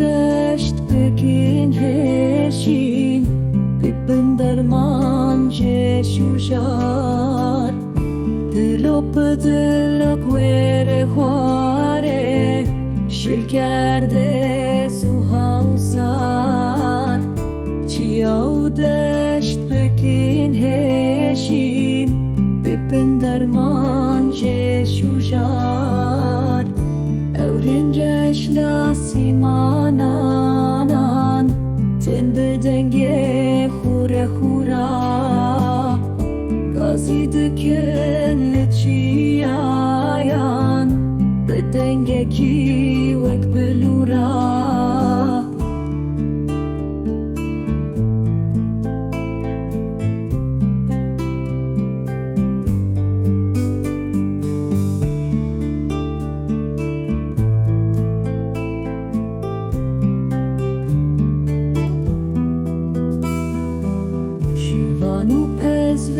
دشت بکن هشین ببن درمان جشوشار دلو بدلو کویر خواره شل کرده سوهاوسان چیاو دشت بکن هشین ببن درمان جشوشار Öğrenceş la simanan Ten bedenge hure hura Gazi diken leçiyayan Bedenge ki vek belura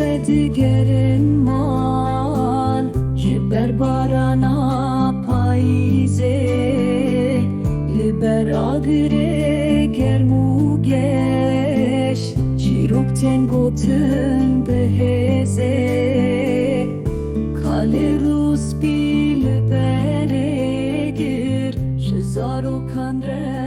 ve digerin mal Jiber barana paize Liber agre germu geş Çirokten gotun beheze Kale rus bil beregir Şizaro kanre